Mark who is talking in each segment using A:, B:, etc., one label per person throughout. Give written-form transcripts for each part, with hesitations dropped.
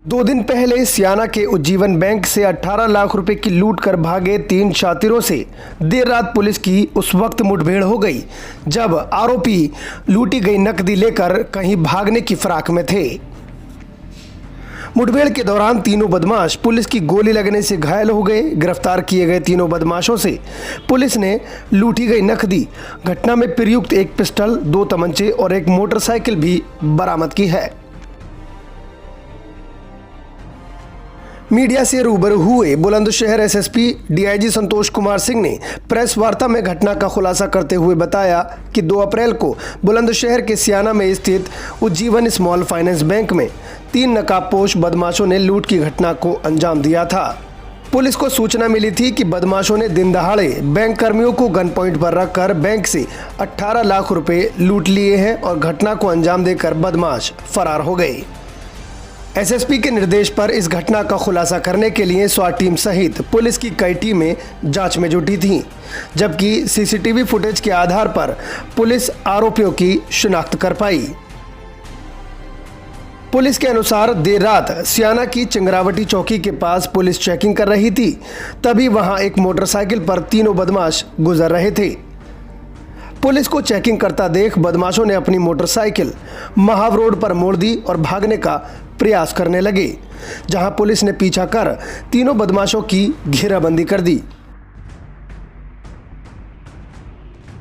A: 2 दिन पहले सियाना के उज्जीवन बैंक से 18 लाख रुपए की लूट कर भागे 3 शातिरों से देर रात पुलिस की उस वक्त मुठभेड़ हो गई जब आरोपी लूटी गई नकदी लेकर कहीं भागने की फिराक में थे। मुठभेड़ के दौरान तीनों बदमाश पुलिस की गोली लगने से घायल हो गए। गिरफ्तार किए गए तीनों बदमाशों से पुलिस ने लूटी गई नकदी, घटना में प्रयुक्त एक पिस्टल, 2 तमंचे और एक मोटरसाइकिल भी बरामद की है। मीडिया से रूबरू हुए बुलंदशहर एसएसपी डीआईजी संतोष कुमार सिंह ने प्रेस वार्ता में घटना का खुलासा करते हुए बताया कि 2 अप्रैल को बुलंदशहर के सियाना में स्थित उज्जीवन स्मॉल फाइनेंस बैंक में 3 नकाबपोश बदमाशों ने लूट की घटना को अंजाम दिया था। पुलिस को सूचना मिली थी कि बदमाशों ने दिन दहाड़े बैंक कर्मियों को गन पॉइंट पर रखकर बैंक से 18 लाख रुपए लूट लिए हैं और घटना को अंजाम देकर बदमाश फरार हो गए। एसएसपी के निर्देश पर इस घटना का खुलासा करने के लिए स्वाट टीम सहित पुलिस की कई टीमें जांच में जुटी थीं, जबकि सीसीटीवी फुटेज के आधार पर पुलिस आरोपियों की शिनाख्त कर पाई। पुलिस के अनुसार देर रात सियाना की चिंगरावटी चौकी के पास पुलिस चेकिंग कर रही थी, तभी वहां एक मोटरसाइकिल पर तीनों बदमाश गुजर रहे थे। पुलिस को चेकिंग करता देख बदमाशों ने अपनी मोटरसाइकिल महाव रोड पर मोड़ दी और भागने का प्रयास करने लगे, जहां पुलिस ने पीछा कर तीनों बदमाशों की घेराबंदी कर दी।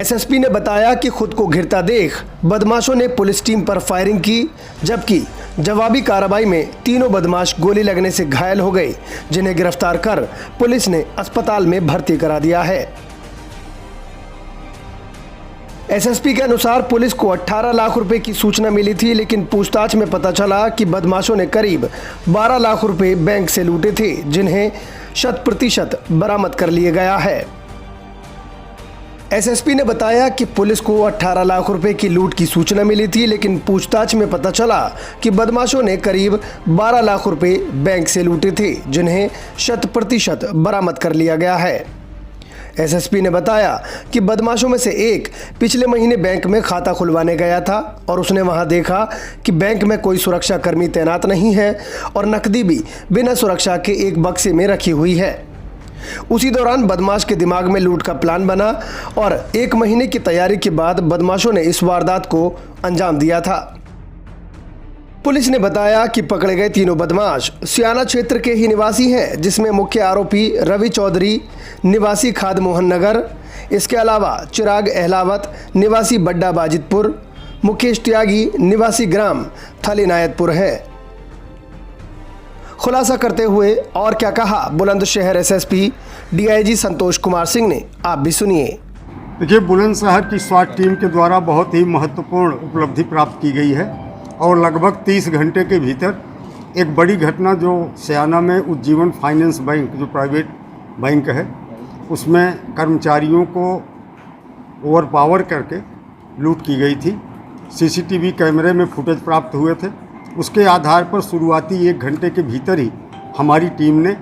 A: एसएसपी ने बताया कि खुद को घिरता देख बदमाशों ने पुलिस टीम पर फायरिंग की, जबकि जवाबी कार्रवाई में तीनों बदमाश गोली लगने से घायल हो गए, जिन्हें गिरफ्तार कर पुलिस ने अस्पताल में भर्ती करा दिया है। एसएसपी के अनुसार पुलिस को 18 लाख रुपए की सूचना मिली थी, लेकिन पूछताछ में पता चला कि बदमाशों ने करीब 12 लाख रुपए बैंक से लूटे थे, जिन्हें 100% बरामद कर लिया गया है। एसएसपी ने बताया कि पुलिस को 18 लाख रुपए की लूट की सूचना मिली थी, लेकिन पूछताछ में पता चला कि बदमाशों ने करीब 12 लाख रुपए बैंक से लूटे थे, जिन्हें 100% बरामद कर लिया गया है। एसएसपी ने बताया कि बदमाशों में से एक पिछले महीने बैंक में खाता खुलवाने गया था और उसने वहां देखा कि बैंक में कोई सुरक्षा कर्मी तैनात नहीं है और नकदी भी बिना सुरक्षा के एक बक्से में रखी हुई है। उसी दौरान बदमाश के दिमाग में लूट का प्लान बना और 1 महीने की तैयारी के बाद बदमाशों ने इस वारदात को अंजाम दिया था। पुलिस ने बताया कि पकड़े गए तीनों बदमाश सियाना क्षेत्र के ही निवासी हैं, जिसमें मुख्य आरोपी रवि चौधरी निवासी खाद मोहन नगर, इसके अलावा चिराग अहलावत निवासी बड्डा बाजितपुर, मुकेश त्यागी निवासी ग्राम थली नायतपुर है। खुलासा करते हुए और क्या कहा बुलंदशहर एसएसपी डीआईजी संतोष कुमार सिंह ने, आप भी सुनिए।
B: देखिए, बुलंदशहर की स्वाट टीम के द्वारा बहुत ही महत्वपूर्ण उपलब्धि प्राप्त की गई है और लगभग 30 घंटे के भीतर एक बड़ी घटना जो सियाना में उज्जीवन फाइनेंस बैंक जो प्राइवेट बैंक है उसमें कर्मचारियों को ओवरपावर करके लूट की गई थी। सीसीटीवी कैमरे में फुटेज प्राप्त हुए थे। उसके आधार पर शुरुआती 1 घंटे के भीतर ही हमारी टीम ने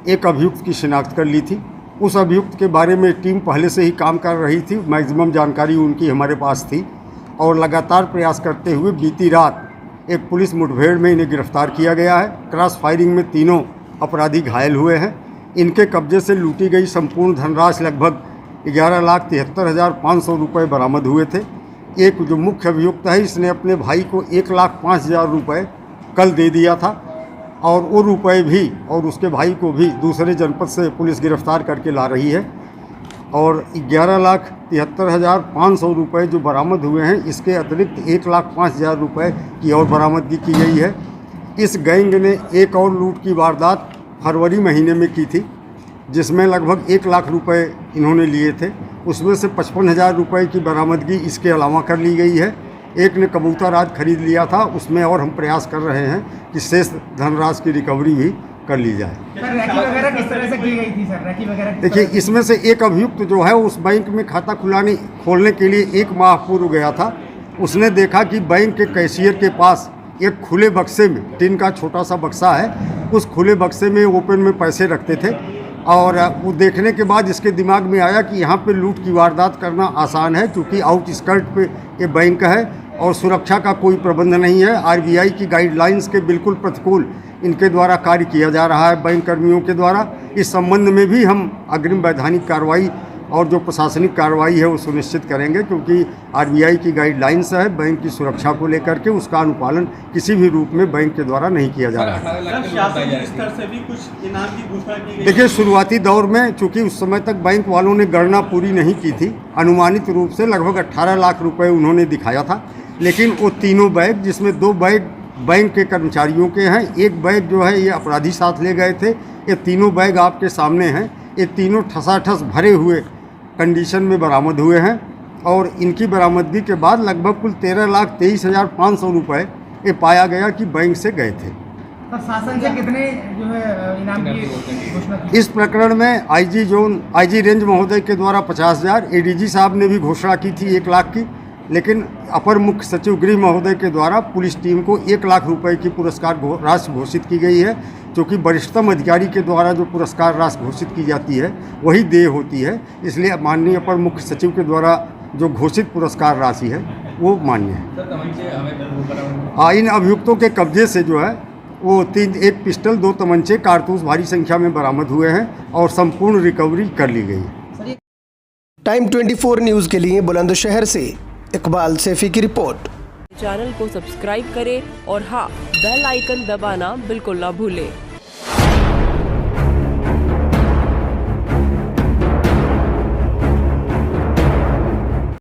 B: एक अभियुक्त की शिनाख्त कर ली थी। उस अभियुक्त के बारे में टीम पहले से ही काम कर रही थी, मैक्सिमम जानकारी उनकी हमारे पास थी और लगातार प्रयास करते हुए बीती रात एक पुलिस मुठभेड़ में इन्हें गिरफ्तार किया गया है। क्रॉस फायरिंग में तीनों अपराधी घायल हुए हैं। इनके कब्जे से लूटी गई संपूर्ण धनराशि लगभग 11,73,500 रुपये बरामद हुए थे। एक जो मुख्य अभियुक्त है, इसने अपने भाई को 1,05,000 रुपये कल दे दिया था और वो रुपये भी और उसके भाई को भी दूसरे जनपद से पुलिस गिरफ्तार करके ला रही है और 11,73,500 रुपये जो बरामद हुए हैं, इसके अतिरिक्त 1,05,000 रुपये की और बरामदगी की गई है। इस गैंग ने एक और लूट की वारदात फरवरी महीने में की थी, जिसमें लगभग 1 लाख रुपये इन्होंने लिए थे। उसमें से 55,000 रुपये की बरामदगी इसके अलावा कर ली गई है। एक ने कबूतर आज खरीद लिया था, उसमें और हम प्रयास कर रहे हैं कि शेष धनराशि की रिकवरी भी कर ली जाए।
C: रैकी वगैरह किस तरह से की गई थी सर? रैकी वगैरह
B: देखिए, इसमें से एक अभियुक्त जो है उस बैंक में खाता खोलने के लिए 1 माह पूर्व गया था। उसने देखा कि बैंक के कैशियर के पास एक खुले बक्से में, टिन का छोटा सा बक्सा है, उस खुले बक्से में ओपन में पैसे रखते थे और वो देखने के बाद इसके दिमाग में आया कि यहाँ पे लूट की वारदात करना आसान है, क्योंकि आउटस्कर्ट पे ये बैंक है और सुरक्षा का कोई प्रबंध नहीं है। आरबीआई की गाइडलाइंस के बिल्कुल प्रतिकूल इनके द्वारा कार्य किया जा रहा है बैंक कर्मियों के द्वारा। इस संबंध में भी हम अग्रिम वैधानिक कार्रवाई और जो प्रशासनिक कार्रवाई है वो सुनिश्चित करेंगे, क्योंकि आरबीआई की गाइडलाइंस है बैंक की सुरक्षा को लेकर के, उसका अनुपालन किसी भी रूप में बैंक के द्वारा नहीं किया जा रहा है।
D: शासन स्तर से भी कुछ इनाम की घोषणा की गई।
B: देखिए, शुरुआती दौर में चूंकि उस समय तक बैंक वालों ने गणना पूरी नहीं की थी, अनुमानित रूप से लगभग 18 लाख रुपए उन्होंने दिखाया था, लेकिन वो तीनों बैग, जिसमें 2 बैग बैंक के कर्मचारियों के हैं, एक बैग जो है ये अपराधी साथ ले गए थे। ये तीनों बैग आपके सामने हैं। ये तीनों ठसाठस भरे हुए कंडीशन में बरामद हुए हैं और इनकी बरामदगी के बाद लगभग कुल 13,23,500 रुपये ये पाया गया कि बैंक से गए थे।
C: सर, शासन से कितने जो है इनाम की घोषणा की?
B: इस प्रकरण में आईजी रेंज महोदय के द्वारा 50,000, एडीजी साहब ने भी घोषणा की थी 1 लाख की, लेकिन अपर मुख्य सचिव गृह महोदय के द्वारा पुलिस टीम को 1 लाख रुपए की पुरस्कार राशि घोषित की गई है, क्योंकि वरिष्ठतम अधिकारी के द्वारा जो पुरस्कार राशि घोषित की जाती है वही देय होती है, इसलिए माननीय अपर मुख्य सचिव के द्वारा जो घोषित पुरस्कार राशि है वो मान्य है। हाँ, इन अभियुक्तों के कब्जे से जो है वो 1 पिस्टल, 2 तमंचे, कारतूस भारी संख्या में बरामद हुए हैं और संपूर्ण रिकवरी कर ली गई है।
A: टाइम 24 न्यूज़ के लिए बुलंदशहर से इकबाल सैफी की रिपोर्ट।
E: चैनल को सब्सक्राइब करें और हाँ, बेल आइकन दबाना बिल्कुल ना भूलें।